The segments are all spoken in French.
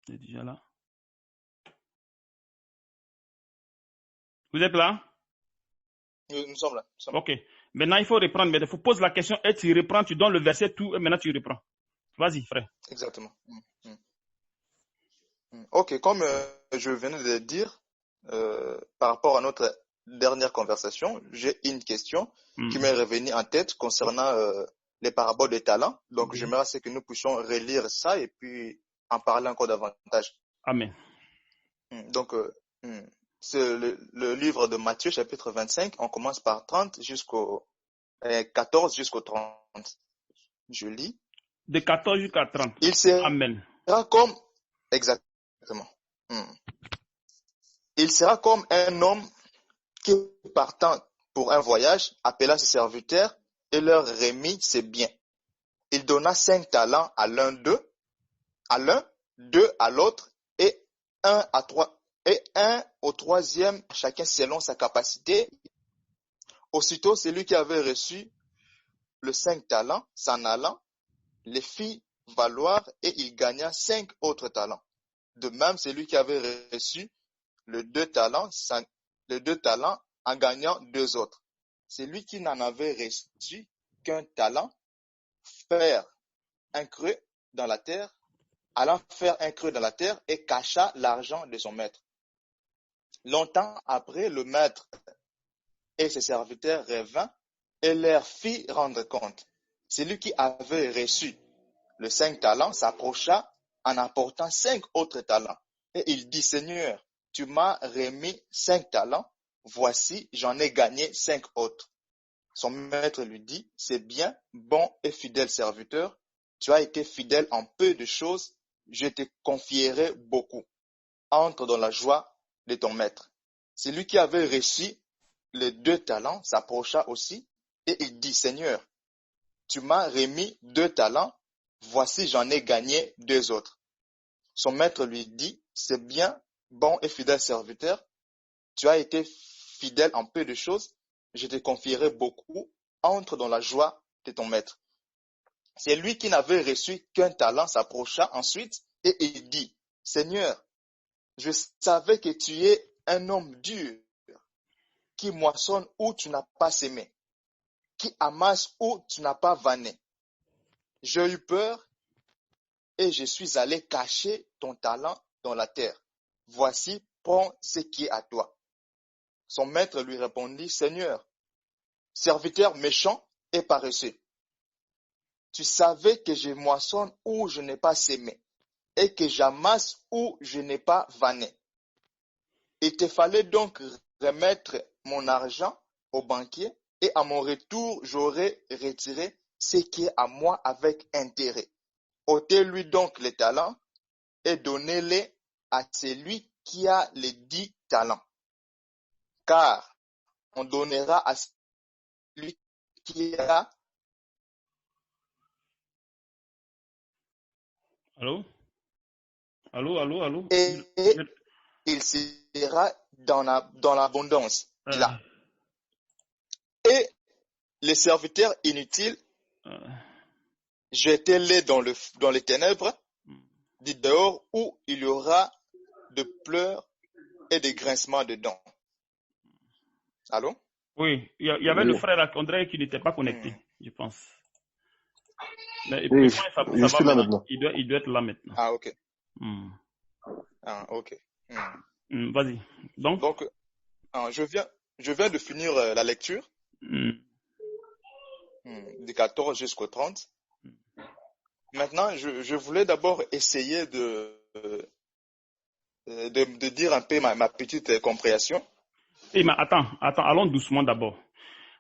C'est déjà là. Vous êtes là? Nous sommes là. Ok. Maintenant, il faut reprendre. Mais il faut poser la question et tu reprends, tu donnes le verset tout et maintenant tu reprends. Vas-y, frère. Exactement. Ok, comme je venais de le dire, par rapport à notre dernière conversation, j'ai une question qui m'est revenue en tête concernant les paraboles des talents. Donc, j'aimerais que nous puissions relire ça et puis en parler encore davantage. Amen. Donc, c'est le livre de Matthieu, chapitre 25. On commence par 30 jusqu'au 14 jusqu'au 30. Je lis. De 14 jusqu'à 30. Il sera Amen. comme... Exactement. Il sera comme un homme qui, partant pour un voyage, appela ses serviteurs et leur remit ses biens. Il donna 5 talents à l'un d'eux, deux à l'autre, et un au troisième, chacun selon sa capacité. Aussitôt, celui qui avait reçu le 5 talents s'en allant, les fit valoir et il gagna 5 autres talents. De même, celui qui avait reçu les 2 talents en gagnant 2 autres. Celui qui n'en avait reçu qu'un talent, allant faire un creux dans la terre et cacha l'argent de son maître. Longtemps après, le maître et ses serviteurs revinrent et leur fit rendre compte. Celui qui avait reçu le 5 talents s'approcha en apportant 5 autres talents. Et il dit, Seigneur, tu m'as remis 5 talents, voici, j'en ai gagné 5 autres. Son maître lui dit, c'est bien, bon et fidèle serviteur, tu as été fidèle en peu de choses, je te confierai beaucoup. Entre dans la joie de ton maître. Celui qui avait reçu les 2 talents s'approcha aussi et il dit, Seigneur, tu m'as remis 2 talents, voici j'en ai gagné 2 autres. Son maître lui dit, c'est bien, bon et fidèle serviteur, tu as été fidèle en peu de choses, je te confierai beaucoup, entre dans la joie de ton maître. C'est lui qui n'avait reçu qu'un talent s'approcha ensuite et il dit, Seigneur, je savais que tu es un homme dur, qui moissonne où tu n'as pas sémé, qui amasse où tu n'as pas vanné. J'ai eu peur et je suis allé cacher ton talent dans la terre. Voici, prends ce qui est à toi. Son maître lui répondit, Seigneur, serviteur méchant et paresseux, tu savais que je moissonne où je n'ai pas sémé et que j'amasse où je n'ai pas vanné. Il te fallait donc remettre mon argent au banquier et à mon retour, j'aurais retiré ce qui est à moi avec intérêt. Ôtez-lui donc les talents et donnez-les à celui qui a les 10 talents. Car on donnera à celui qui a... Allô? Allô? Et il sera dans l'abondance. Et les serviteurs inutiles, jetez-les dans les ténèbres, dit dehors, où il y aura de pleurs et de grincements de dents. Allô? Oui, il y avait le frère André qui n'était pas connecté, je pense. Mais Oui, ça je suis là maintenant. Il doit être là maintenant. Ah, ok. Ok. Vas-y. Donc je viens de finir la lecture du 14 jusqu'au 30. Maintenant, je voulais d'abord essayer de dire un peu ma petite compréhension. Mais attends, allons doucement d'abord.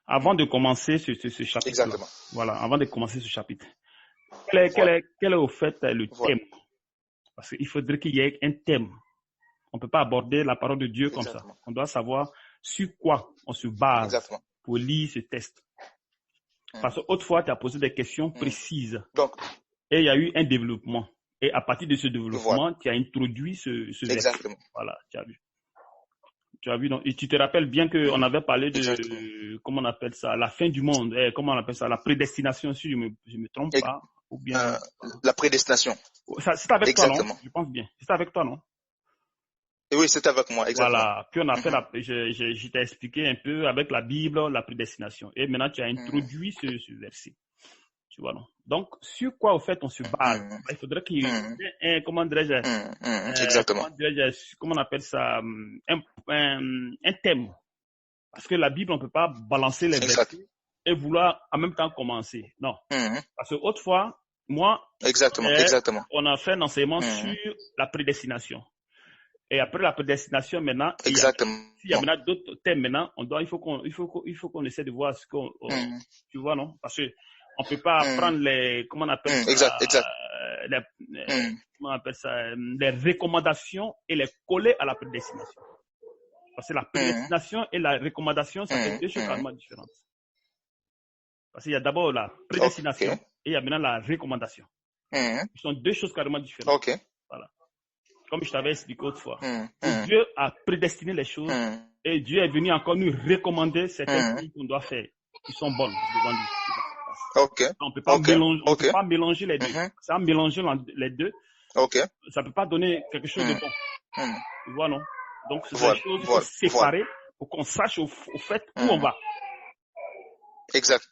Avant de commencer ce chapitre. Exactement. Voilà, avant de commencer ce chapitre. Quel est au fait le thème? Parce qu'il faudrait qu'il y ait un thème. On ne peut pas aborder la parole de Dieu comme ça. On doit savoir sur quoi on se base pour lire ce texte. Parce qu'autrefois, tu as posé des questions précises. Donc, et il y a eu un développement. Et à partir de ce développement, tu as introduit ce verset. Exactement. Voilà, tu as vu. Tu as vu, donc, et tu te rappelles bien qu'on avait parlé de, comment on appelle ça, la fin du monde, comment on appelle ça, la prédestination, si je me trompe pas, ou bien... la prédestination. C'est avec toi, non? Exactement. Je pense bien. C'est avec toi, non? Et oui, c'est avec moi, exactement. Voilà. Puis on a fait je t'ai expliqué un peu avec la Bible, la prédestination. Et maintenant, tu as introduit ce verset. Tu vois, non? Donc, sur quoi, au fait, on se base? Il faudrait qu'il y ait comment dirais-je, Exactement. comment on appelle ça, un thème. Parce que la Bible, on ne peut pas balancer les versets et vouloir en même temps commencer. Non. Parce que autrefois, moi, Exactement. on a fait un enseignement sur la prédestination. Et après la prédestination, maintenant, s'il y a maintenant d'autres thèmes maintenant, il faut qu'on essaie de voir ce qu'on, tu vois, non? Parce que on peut pas prendre les, comment on appelle ça, comment on appelle ça, les recommandations et les coller à la prédestination. Parce que la prédestination et la recommandation, ça fait deux choses carrément différentes. Parce qu'il y a d'abord la prédestination et il y a maintenant la recommandation. Ce sont deux choses carrément différentes. Voilà. Comme je t'avais expliqué autrefois. Dieu a prédestiné les choses et Dieu est venu encore nous recommander certaines choses qu'on doit faire, qui sont bonnes devant lui. On ne peut pas mélanger les deux. Ça mélanger les deux, ça ne peut pas donner quelque chose de bon. Tu vois, non? Donc, ce sont des choses qu'il faut séparer pour qu'on sache au fait où on va. Exact.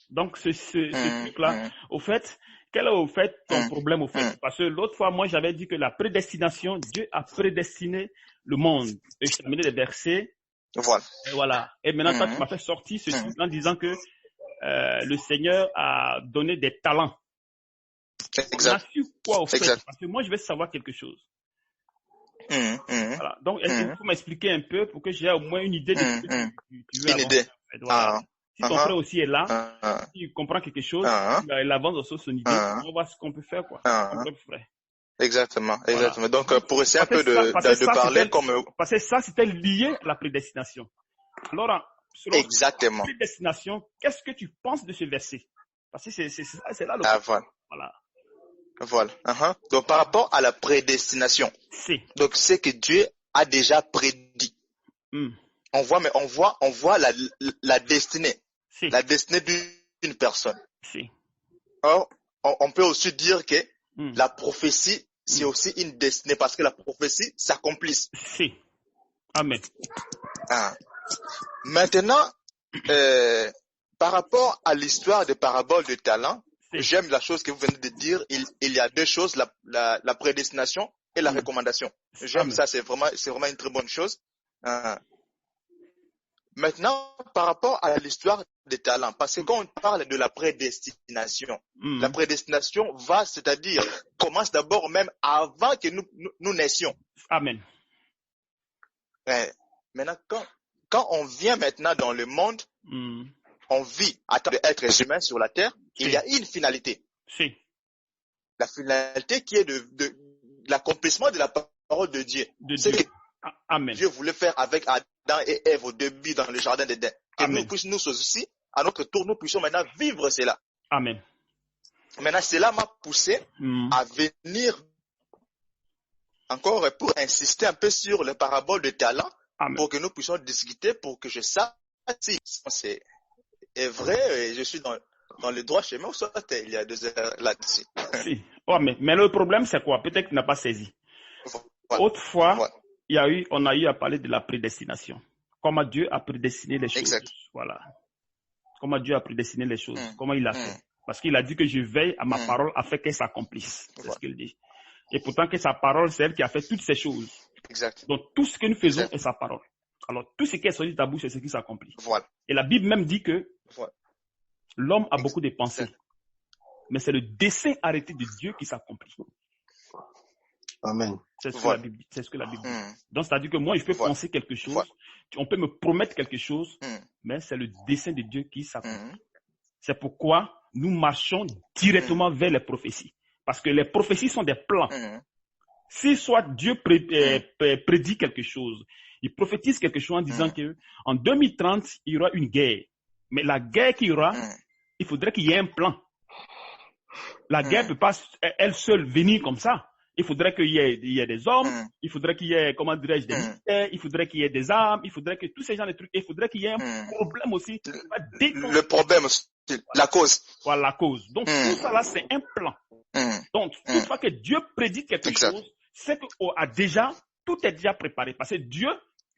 Donc, ce truc-là, au fait, quel est au fait ton problème au fait? Parce que l'autre fois, moi, j'avais dit que la prédestination, Dieu a prédestiné le monde. Et je t'ai amené des versets. Et voilà. Et maintenant, toi, tu m'as fait sortir ce truc en disant que le Seigneur a donné des talents. Exact. Sur quoi au fait? Parce que moi, je vais savoir quelque chose. Voilà. Donc, est-ce que tu peux m'expliquer un peu pour que j'ai au moins une idée de ce que tu veux avancer? Voilà. Si ton frère aussi est là, s'il comprend quelque chose, il avance aussi son idée, on va voir ce qu'on peut faire, quoi. Exactement. Voilà. Donc, pour essayer un peu de parler comme... Parce que ça, c'était lié à la prédestination. Alors, selon la prédestination, qu'est-ce que tu penses de ce verset? Parce que c'est là le problème. Voilà. Donc, par rapport à la prédestination, donc c'est que Dieu a déjà prédit. On voit la destinée. La destinée d'une personne. Or, on peut aussi dire que la prophétie, c'est aussi une destinée parce que la prophétie s'accomplit. Amen. Maintenant, par rapport à l'histoire des paraboles de talents, j'aime la chose que vous venez de dire. Il y a deux choses, la prédestination et la recommandation. J'aime ça, c'est vraiment une très bonne chose. Maintenant, par rapport à l'histoire des talents, parce que quand on parle de la prédestination, la prédestination c'est-à-dire, commence d'abord même avant que nous naissions. Amen. Maintenant, quand on vient maintenant dans le monde, on vit à tant d'êtres humains sur la terre, il y a une finalité. La finalité qui est de l'accomplissement de la parole de Dieu. C'est que Dieu voulait faire avec Adam et Ève au début dans le jardin d'Éden. Que nous puissions, nous aussi, à notre tour, nous puissions maintenant vivre cela. Amen. Maintenant, cela m'a poussé à venir encore pour insister un peu sur les paraboles de talent, pour que nous puissions discuter, pour que je sache si c'est vrai et je suis dans le droit chemin ou soit il y a des erreurs là-dessus. Mais le problème, c'est quoi? Peut-être que tu n'as pas saisi. Autrefois, on a eu à parler de la prédestination. Comment Dieu a prédestiné les choses. Exact. Voilà. Comment Dieu a prédestiné les choses. Comment il a fait. Parce qu'il a dit que je veille à ma parole afin qu'elle s'accomplisse. C'est ce qu'il dit. Et pourtant que sa parole, c'est elle qui a fait toutes ces choses. Exact. Donc tout ce que nous faisons est sa parole. Alors tout ce qui est sorti de ta bouche, c'est ce qui s'accomplit. Voilà. Et la Bible même dit que l'homme a beaucoup de pensées. Mais c'est le dessein arrêté de Dieu qui s'accomplit. Amen. C'est ce que la Bible dit. Donc, c'est-à-dire que moi, je peux penser quelque chose, on peut me promettre quelque chose, mais c'est le dessein de Dieu qui s'accomplit. C'est pourquoi nous marchons directement vers les prophéties. Parce que les prophéties sont des plans. Si soit Dieu prédit quelque chose, il prophétise quelque chose en disant que en 2030, il y aura une guerre. Mais la guerre qu'il y aura, il faudrait qu'il y ait un plan. La guerre ne peut pas elle seule venir comme ça. Il faudrait qu'il y ait des hommes, il faudrait qu'il y ait, comment dirais-je, des militaires, il faudrait qu'il y ait des armes, il faudrait que tous ces gens de trucs, il faudrait qu'il y ait un problème aussi. Le problème, la cause. Voilà la cause. Donc tout ça là, c'est un plan. Donc, toutefois que Dieu prédit quelque chose, c'est que tout est déjà préparé. Parce que Dieu,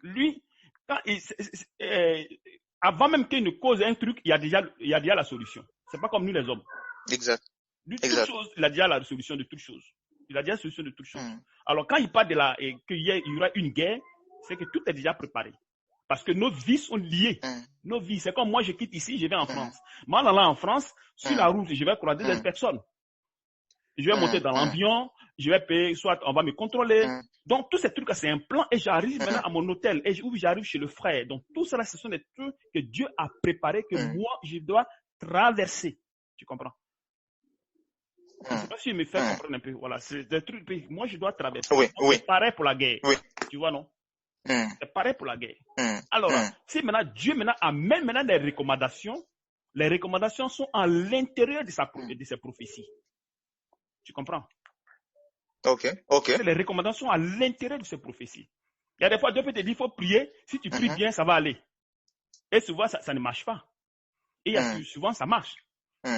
lui, avant même qu'il ne cause un truc, il y a déjà la solution. C'est pas comme nous les hommes. Exact. Toute chose, il a déjà la solution de toute chose. Il a déjà la solution de toute chose. Alors, quand il parle qu'il y aura une guerre, c'est que tout est déjà préparé. Parce que nos vies sont liées. Nos vies, c'est comme moi, je quitte ici, je vais en France. Moi, en allant en France, sur la route, je vais croiser des personnes. Je vais monter dans l'avion, je vais payer, soit on va me contrôler. Donc, tous ces trucs-là, c'est un plan et j'arrive maintenant à mon hôtel ou j'arrive chez le frère. Donc, tout cela, ce sont des trucs que Dieu a préparés que moi, je dois traverser. Tu comprends? Je ne sais pas si je me fais comprendre un peu. Voilà, c'est des trucs que moi, je dois traverser. C'est pareil pour la guerre. Tu vois, non? C'est pareil pour la guerre. Alors, si maintenant Dieu amène maintenant des recommandations, les recommandations sont à l'intérieur de ses prophéties. Tu comprends? Ok. Les recommandations à l'intérieur de ces prophéties. Il y a des fois, Dieu peut te dire, il faut prier. Si tu pries bien, ça va aller. Et souvent, ça ne marche pas. Et souvent, ça marche. Je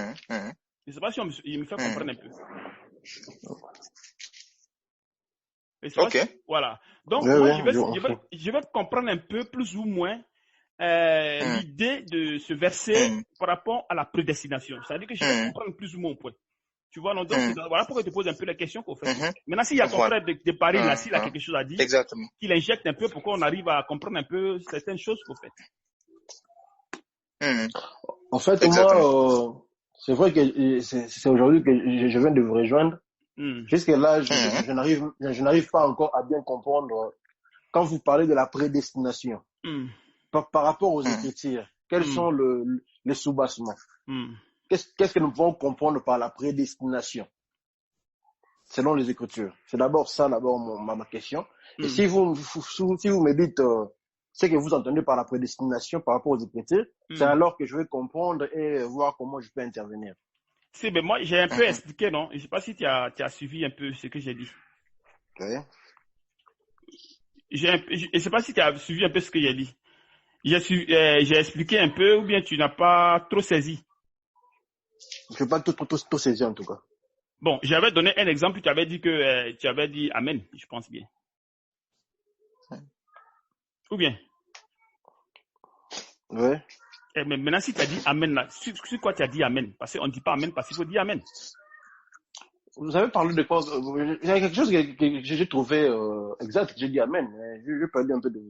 ne sais pas si il me fait comprendre un peu. Voilà. Donc, moi, je vais comprendre un peu, plus ou moins, l'idée de ce verset par rapport à la prédestination. C'est-à-dire que je vais comprendre plus ou moins au point. Tu vois, donc, voilà pourquoi je te pose un peu la question qu'on fait. Maintenant, s'il y a ton frère de Paris, là, s'il a quelque chose à dire, qu'il injecte un peu pour qu'on arrive à comprendre un peu certaines choses qu'on fait. En fait, moi, c'est vrai que c'est aujourd'hui que je viens de vous rejoindre. Jusque-là, je n'arrive pas encore à bien comprendre quand vous parlez de la prédestination. Par rapport aux Écritures, quels sont les sous-bassements? Qu'est-ce que nous pouvons comprendre par la prédestination selon les Écritures? C'est d'abord ça, ma question. Et si vous me dites ce que vous entendez par la prédestination par rapport aux Écritures, c'est alors que je vais comprendre et voir comment je peux intervenir. Si, mais moi, j'ai un peu expliqué, non? Je ne sais pas si tu as suivi un peu ce que j'ai dit. Je ne sais pas si tu as suivi un peu ce que j'ai dit. J'ai expliqué un peu ou bien tu n'as pas trop saisi? Je n'ai pas tout saisi en tout cas. Bon, j'avais donné un exemple, tu avais dit que tu avais dit Amen, je pense bien. Ou bien? Oui. Mais maintenant, si tu as dit Amen, là, sur quoi tu as dit Amen? Parce qu'on ne dit pas Amen parce qu'il faut dire Amen. Vous avez parlé de quoi? Il y a quelque chose que j'ai trouvé exact, j'ai dit Amen. Je vais parler un peu de...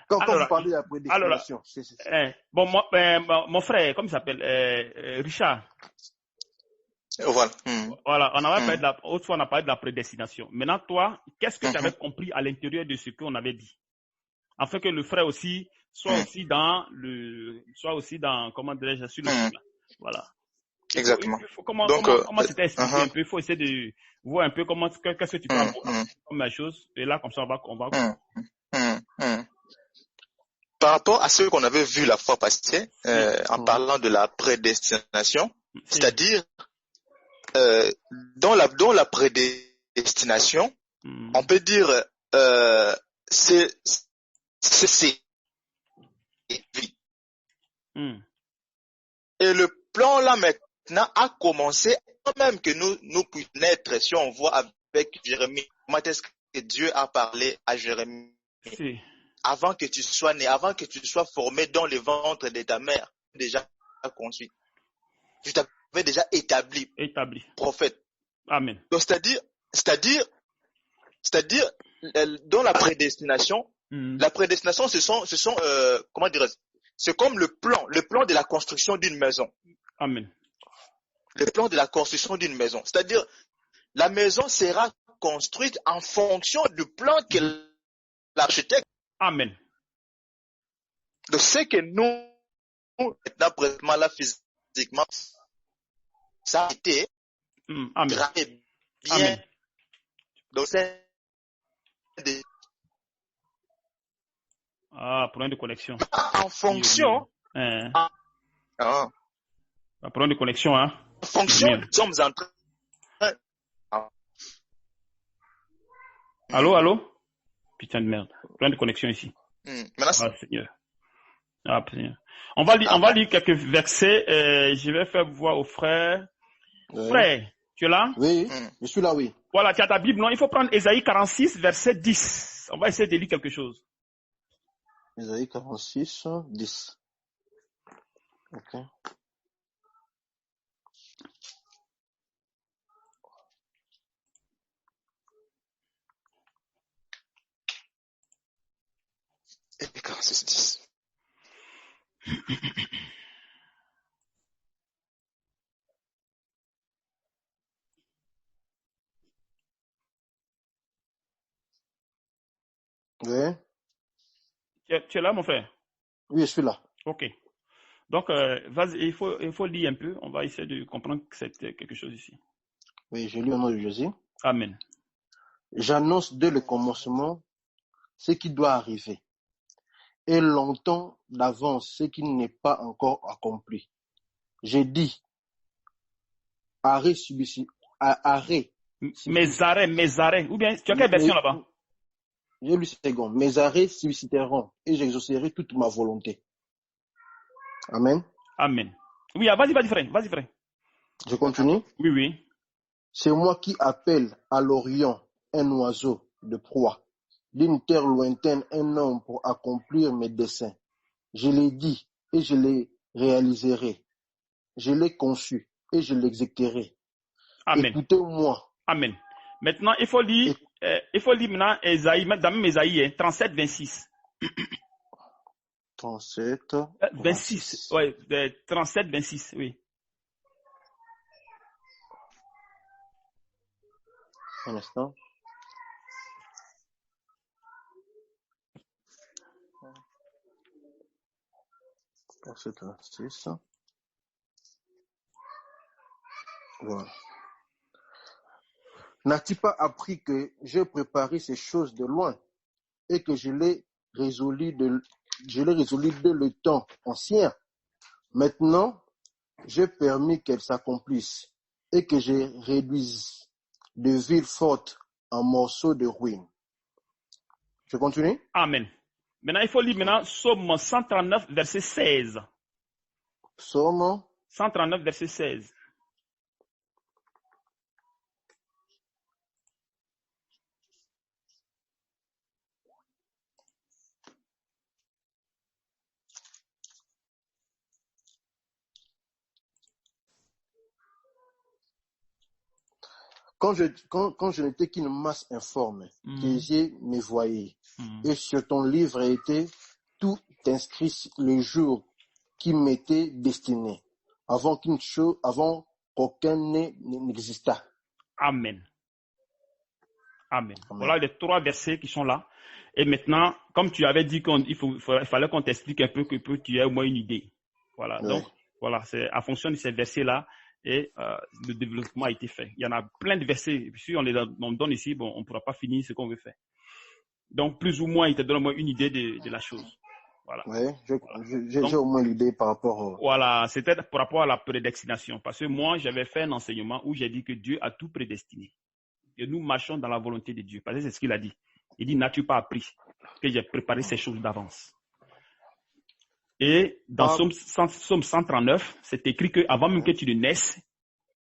Quand vous parlez de la prédestination. Bon, mon frère, comment il s'appelle? Richard. Voilà. Voilà, on avait parlé autrefois, on a parlé de la prédestination. Maintenant, toi, qu'est-ce que tu avais compris à l'intérieur de ce qu'on avait dit? Afin que le frère aussi soit aussi dans, comment dirais-je, sur le chemin. Voilà. Exactement. Comment c'était expliqué un peu? Il faut essayer de voir un peu qu'est-ce que tu peux avoir comme la chose. Et là, comme ça, on va. Par rapport à ce qu'on avait vu la fois passée, en parlant de la prédestination, c'est-à-dire, dans la prédestination, on peut dire, c'est vie. Et le plan là maintenant a commencé avant même que nous puissions naître. Si on voit avec Jérémie, comment est-ce que Dieu a parlé à Jérémie? Avant que tu sois né, avant que tu sois formé dans le ventre de ta mère, déjà construit. Tu t'avais déjà établi. Prophète. Amen. Donc c'est-à-dire dans la prédestination, ce sont comment dirais-je? C'est comme le plan de la construction d'une maison. Amen. Le plan de la construction d'une maison. C'est-à-dire, la maison sera construite en fonction du plan que l'architecte. Amen. De ce que nous, maintenant, présentement, là, physiquement, ça a été gravé bien. Amen. Donc, c'est des... problème de connexion. En fonction. Problème de connexion, hein. En fonction, nous sommes en train. Allô? Putain de merde. Problème de connexion ici. Seigneur. Seigneur. On va lire quelques versets. Je vais faire voir au frère. Frère, Tu es là? Oui, je suis là, oui. Voilà, tu as ta Bible, non? Il faut prendre Ésaïe 46, verset 10. On va essayer de lire quelque chose. Ésaïe 46, 10. Ok. Et 46, 10. Oui. Tu es là, mon frère? Oui, je suis là. Ok. Donc, vas-y, il faut lire un peu. On va essayer de comprendre que c'est quelque chose ici. Oui, je lis au nom de Jésus. Amen. J'annonce dès le commencement ce qui doit arriver, et longtemps d'avance ce qui n'est pas encore accompli. J'ai dit, arrêt subsistant. Mes arrêts. Ou bien, tu as quelle version là-bas? J'ai lu second. Mes arrêts susciteront et j'exaucerai toute ma volonté. Amen. Amen. Oui, vas-y, frère. Vas-y, frère. Je continue. Oui, oui. C'est moi qui appelle à l'Orient un oiseau de proie, d'une terre lointaine un homme pour accomplir mes desseins. Je l'ai dit et je les réaliserai. Je l'ai conçu et je l'exécuterai. Amen. Écoutez-moi. Amen. Maintenant, il faut lire maintenant Ésaïe, dans même Ésaïe, 37, 26. 37, 26. Oui, 37, 26, oui. Un instant. Voilà. N'as-tu pas appris que j'ai préparé ces choses de loin et que je l'ai résolu dès le temps ancien? Maintenant, j'ai permis qu'elles s'accomplissent et que je réduise de villes fortes en morceaux de ruines. Je continue? Amen. Maintenant, il faut lire maintenant Psaume 139, verset 16. Psaume 139, verset 16. Quand je n'étais qu'une masse informe, tes yeux me voyaient, et sur ton livre était tout inscrit le jour qui m'était destiné, avant qu'aucun n'existât. Amen. Amen. Voilà les 3 versets qui sont là. Et maintenant, comme tu avais dit qu'il fallait qu'on t'explique un peu, que tu aies au moins une idée. Voilà. Oui. Donc, voilà, c'est en fonction de ces versets-là et le développement a été fait. Il y en a plein de versets. Si on les donne ici, bon, on ne pourra pas finir ce qu'on veut faire. Donc, plus ou moins, il te donne au moins une idée de la chose. Voilà. Oui, j'ai au moins l'idée par rapport au... Voilà, c'était par rapport à la prédestination. Parce que moi, j'avais fait un enseignement où j'ai dit que Dieu a tout prédestiné. Et nous marchons dans la volonté de Dieu. Parce que c'est ce qu'il a dit. Il dit, n'as-tu pas appris que j'ai préparé ces choses d'avance? Et dans Psaume 139, c'est écrit qu'avant même que tu ne naisses,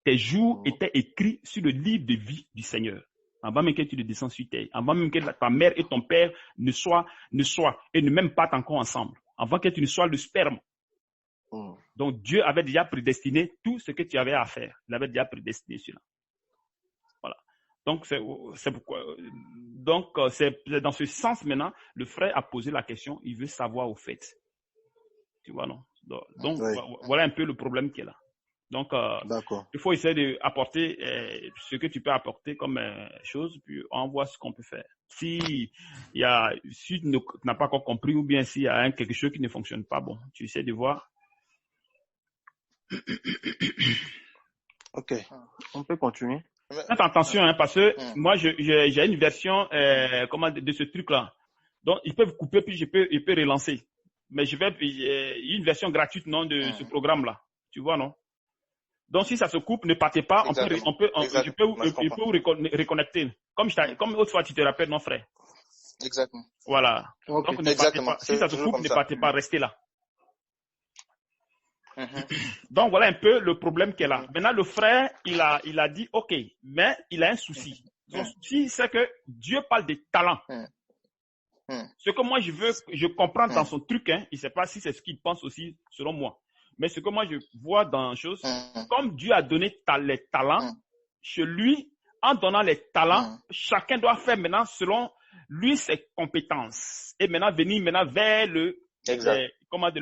tes jours étaient écrits sur le livre de vie du Seigneur. Avant même que tu ne descendes sur terre. Avant même que ta mère et ton père ne soient et ne même pas encore ensemble. Avant que tu ne sois le sperme. Donc Dieu avait déjà prédestiné tout ce que tu avais à faire. Il avait déjà prédestiné cela. Voilà. Donc, c'est pourquoi. Donc, c'est dans ce sens maintenant, le frère a posé la question, il veut savoir au fait. Tu vois, non? Donc oui. Voilà un peu le problème qui est là. Donc, il faut essayer d'apporter ce que tu peux apporter comme chose, puis on voit ce qu'on peut faire. Si tu n'as pas encore compris, ou bien s'il y a quelque chose qui ne fonctionne pas, bon, tu essaies de voir. Ok, on peut continuer. Faites attention, hein, parce que moi, j'ai une version de ce truc-là. Donc, ils peuvent couper, puis je peux relancer. Mais une version gratuite non, de ce programme-là. Tu vois, non? Donc, si ça se coupe, ne partez pas. Je peux vous reconnecter. Comme autrefois, tu te rappelles, non, frère? Exactement. Voilà. Okay. Donc, ne partez pas. Si ça se coupe, ne partez pas. Restez là. Donc, voilà un peu le problème qu'elle a. Maintenant, le frère, il a dit, OK, mais il a un souci. Son souci, c'est que Dieu parle des talents. Ce que moi, je comprends dans son truc, hein, il ne sait pas si c'est ce qu'il pense aussi, selon moi. Mais ce que moi, je vois dans la chose, comme Dieu a donné les talents, chez lui, en donnant les talents, chacun doit faire maintenant selon lui ses compétences. Et maintenant, venir vers le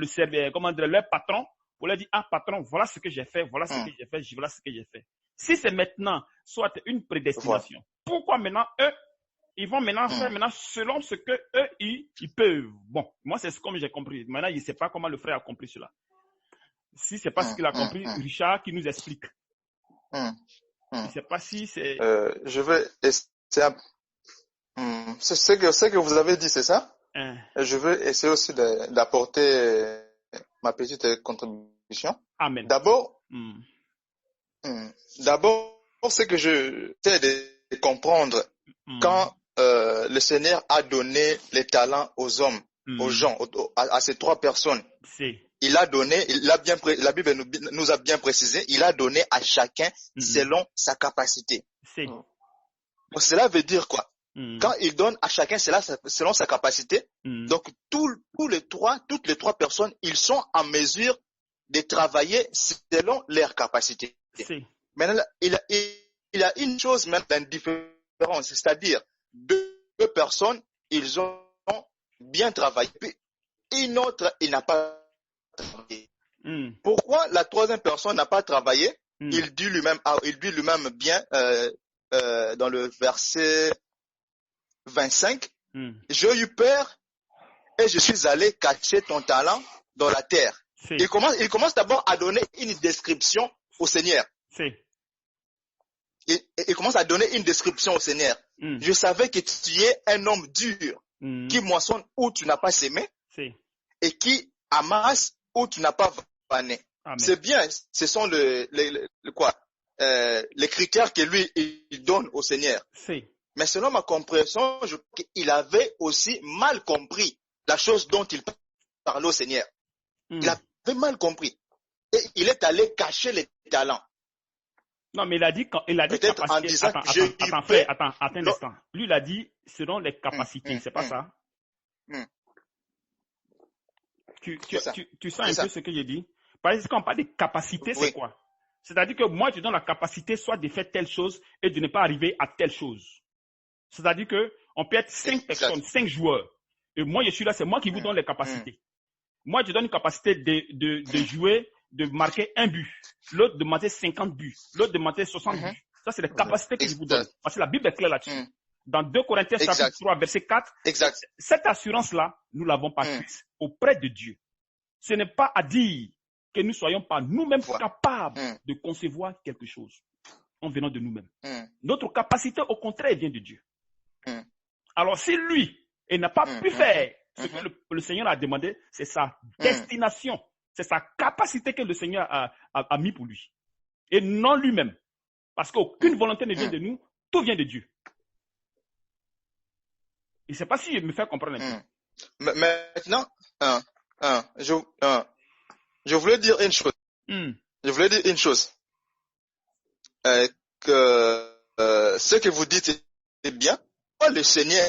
servir, leur patron, pour leur dire, ah, patron, voilà ce que j'ai fait, voilà ce que j'ai fait, voilà ce que j'ai fait. Si c'est maintenant, soit une prédestination, pourquoi maintenant, eux, ils vont maintenant faire selon ce que eux, ils peuvent. Bon, moi, c'est comme j'ai compris. Maintenant, il ne sait pas comment le frère a compris cela. Si c'est pas ce qu'il a compris, Richard qui nous explique. Je ne sais pas si c'est... je vais essayer... C'est ce que vous avez dit, c'est ça? Je vais essayer aussi d'apporter ma petite contribution. Amen. D'abord, ce que je sais de comprendre, quand le Seigneur a donné les talents aux hommes, aux gens, à ces 3 personnes, il a donné, la Bible nous a bien précisé, il a donné à chacun selon sa capacité. Donc, cela veut dire quoi? Quand il donne à chacun selon sa capacité, donc toutes les trois personnes, ils sont en mesure de travailler selon leur capacité. Maintenant, il y a une chose maintenant d'indifférence, c'est-à-dire 2 personnes, ils ont bien travaillé, puis une autre, il n'a pas travaillé. Pourquoi la 3e personne n'a pas travaillé? Il dit lui-même bien dans le verset 25, j'ai eu peur et je suis allé cacher ton talent dans la terre. Il commence d'abord à donner une description au Seigneur. Il commence à donner une description au Seigneur. Je savais que tu es un homme dur, qui moissonne où tu n'as pas semé et qui amasse où tu n'as pas vanné. C'est bien, ce sont les critères que lui il donne au Seigneur. Mais selon ma compréhension, il avait aussi mal compris la chose dont il parlait au Seigneur. Il avait mal compris. Et il est allé cacher les talents. Non, mais il a dit peut-être en disant attends un instant. Lui, il a dit selon les capacités, c'est pas ça? Tu sens un peu ce que j'ai dit? Parce que quand on parle de capacité, c'est quoi? C'est-à-dire que moi, je donne la capacité soit de faire telle chose et de ne pas arriver à telle chose. C'est-à-dire qu'on peut être 5 personnes, 5 joueurs. Et moi, je suis là, c'est moi qui vous donne les capacités. Moi, je donne une capacité de jouer, de marquer un but. L'autre de marquer 50 buts. L'autre de marquer 60 buts. Ça, c'est les capacités que je vous donne. Parce que la Bible est claire là-dessus. Dans 2 Corinthiens chapitre 3, verset 4, cette assurance-là, nous l'avons pas prise auprès de Dieu. Ce n'est pas à dire que nous ne soyons pas nous-mêmes capables de concevoir quelque chose en venant de nous-mêmes. Notre capacité, au contraire, vient de Dieu. Alors, si lui, il n'a pas pu faire ce que le Seigneur a demandé, c'est sa destination, c'est sa capacité que le Seigneur a mis pour lui. Et non lui-même. Parce qu'aucune volonté ne vient de nous, tout vient de Dieu. Je ne sais pas si je me fais comprendre un peu. Maintenant, je voulais dire une chose. Je voulais dire une chose. Que ce que vous dites est bien. Le Seigneur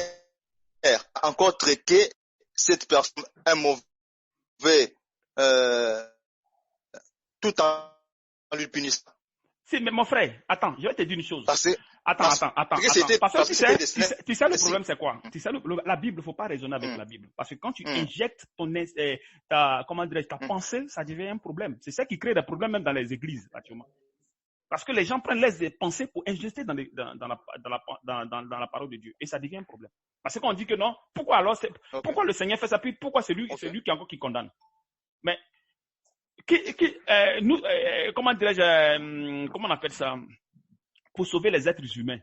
a encore traité cette personne un mauvais tout en lui punissant. Si, mais mon frère, attends, je vais te dire une chose. Attends. Parce que tu sais le problème c'est quoi? Tu sais la Bible, il ne faut pas raisonner avec la Bible. Parce que quand tu injectes ta pensée, ça devient un problème. C'est ça qui crée des problèmes même dans les églises actuellement. Parce que les gens prennent les pensées pour injecter dans la parole de Dieu. Et ça devient un problème. Parce qu'on dit que non, pourquoi alors pourquoi le Seigneur fait ça, puis pourquoi c'est lui qui condamne? Mais comment dirais-je, comment on appelle ça? Pour sauver les êtres humains.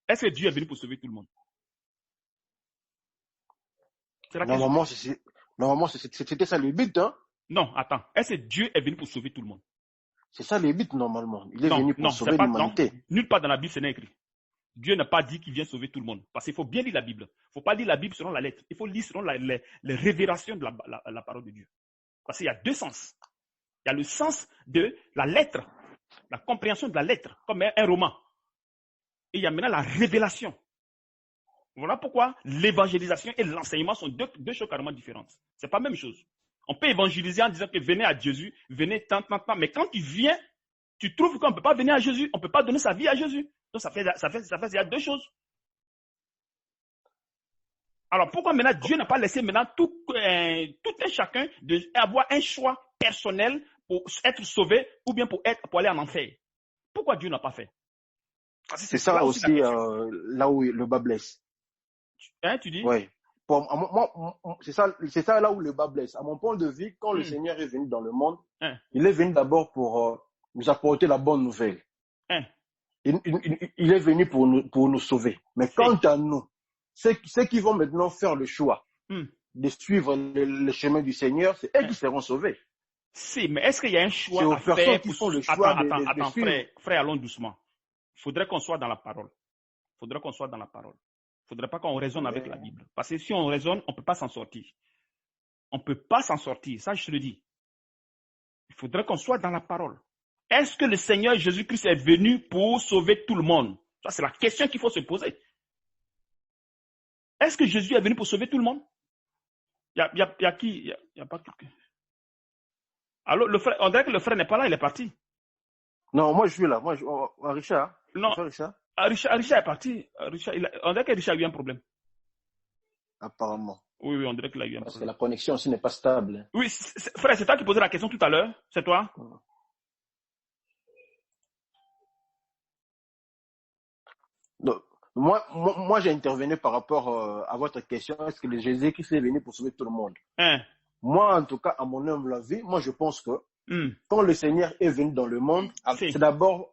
Est-ce que Dieu est venu pour sauver tout le monde? Normalement, c'était ça le but, hein? Non, attends. Est-ce que Dieu est venu pour sauver tout le monde? C'est ça le but, normalement. Il est venu pour sauver l'humanité. Nulle part dans la Bible, ce n'est écrit. Dieu n'a pas dit qu'il vient sauver tout le monde. Parce qu'il faut bien lire la Bible. Il ne faut pas lire la Bible selon la lettre. Il faut lire selon les révélations de la parole de Dieu. Parce qu'il y a 2 sens. Il y a le sens de la lettre, la compréhension de la lettre, comme un roman. Et il y a maintenant la révélation. Voilà pourquoi l'évangélisation et l'enseignement sont deux choses carrément différentes. Ce n'est pas la même chose. On peut évangéliser en disant que venez à Jésus, venez tant, mais quand tu viens, tu trouves qu'on ne peut pas venir à Jésus, on ne peut pas donner sa vie à Jésus. Donc il y a deux choses. Alors pourquoi maintenant Dieu n'a pas laissé maintenant tout un chacun avoir un choix personnel pour être sauvé ou bien pour aller en enfer? Pourquoi Dieu n'a pas fait? C'est ça aussi là où le bas blesse. Hein, tu dis? Oui. C'est ça là où le bas blesse. À mon point de vue, quand le Seigneur est venu dans le monde, il est venu d'abord pour nous apporter la bonne nouvelle. Il est venu pour nous sauver. Mais quant à nous, ceux qui vont maintenant faire le choix de suivre le chemin du Seigneur, c'est eux qui seront sauvés. Si, mais est-ce qu'il y a un choix à faire qui font le choix attends, frère, allons doucement. Il faudrait qu'on soit dans la parole. Il ne faudrait pas qu'on raisonne avec la Bible. Parce que si on raisonne, on ne peut pas s'en sortir. On ne peut pas s'en sortir, ça je te le dis. Il faudrait qu'on soit dans la parole. Est-ce que le Seigneur Jésus-Christ est venu pour sauver tout le monde? Ça, c'est la question qu'il faut se poser. Est-ce que Jésus est venu pour sauver tout le monde? Il y a qui? Il n'y a pas quelqu'un. Alors, on dirait que le frère n'est pas là, il est parti. Non, moi je suis là. Richard. Non, Richard est parti. On dirait que Richard a eu un problème. Apparemment. Oui, on dirait qu'il a eu un problème. Parce que la connexion aussi n'est pas stable. Oui, frère, c'est toi qui posais la question tout à l'heure. C'est toi? Non. Moi, j'ai intervenu par rapport à votre question. Est-ce que Jésus-Christ est venu pour sauver tout le monde? Moi, en tout cas, à mon humble avis, moi, je pense que quand le Seigneur est venu dans le monde, c'est d'abord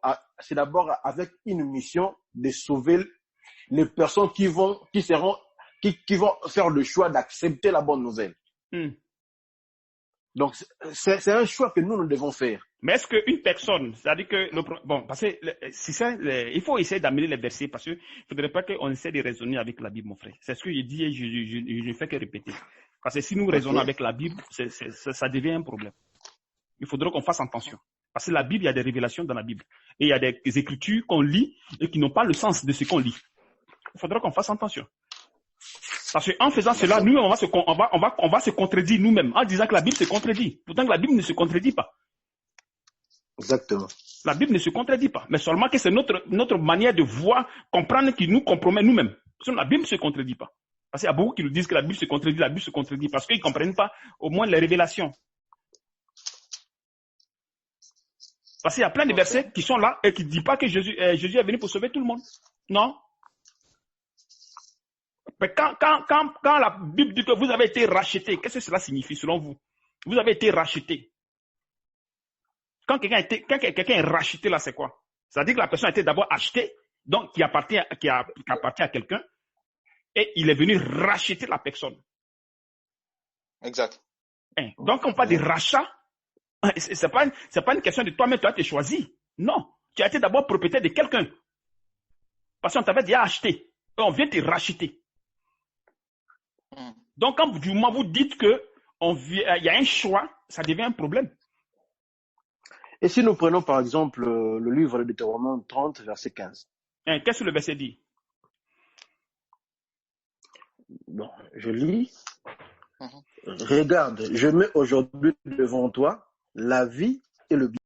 avec une mission de sauver les personnes qui vont faire le choix d'accepter la bonne nouvelle. Donc, c'est un choix que nous devons faire. Mais est-ce qu'une personne, c'est-à-dire que, parce que c'est ça, il faut essayer d'amener les versets parce qu'il ne faudrait pas qu'on essaie de raisonner avec la Bible, mon frère. C'est ce que je dis et je ne fais que répéter. Parce que si nous raisonnons avec la Bible, ça devient un problème. Il faudra qu'on fasse attention. Parce que la Bible, il y a des révélations dans la Bible. Et il y a des écritures qu'on lit et qui n'ont pas le sens de ce qu'on lit. Il faudra qu'on fasse attention. Parce qu'en faisant cela, nous, on va se contredire nous-mêmes en disant que la Bible se contredit. Pourtant, la Bible ne se contredit pas. Exactement. La Bible ne se contredit pas. Mais seulement que c'est notre manière de voir, comprendre qui nous compromet nous-mêmes. Sinon, la Bible ne se contredit pas. Parce qu'il y a beaucoup qui nous disent que la Bible se contredit parce qu'ils ne comprennent pas au moins les révélations. Parce qu'il y a plein de versets qui sont là et qui ne disent pas que Jésus est venu pour sauver tout le monde. Non. Mais quand la Bible dit que vous avez été racheté, qu'est-ce que cela signifie selon vous? Vous avez été racheté. Quand quelqu'un est racheté, là, c'est quoi? C'est-à-dire que la personne a été d'abord achetée, donc qui appartient à quelqu'un, et il est venu racheter la personne. Exact. Donc, on parle de rachat. C'est pas une question de toi-même, tu as été choisi. Non. Tu as été d'abord propriétaire de quelqu'un. Parce qu'on t'avait déjà acheté. Et on vient te racheter. Donc, quand du moment vous dites qu'il y a un choix, ça devient un problème. Et si nous prenons par exemple le livre de Deutéronome 30, verset 15. Qu'est-ce que le verset dit? Bon, je lis. Regarde, je mets aujourd'hui devant toi la vie et le bien.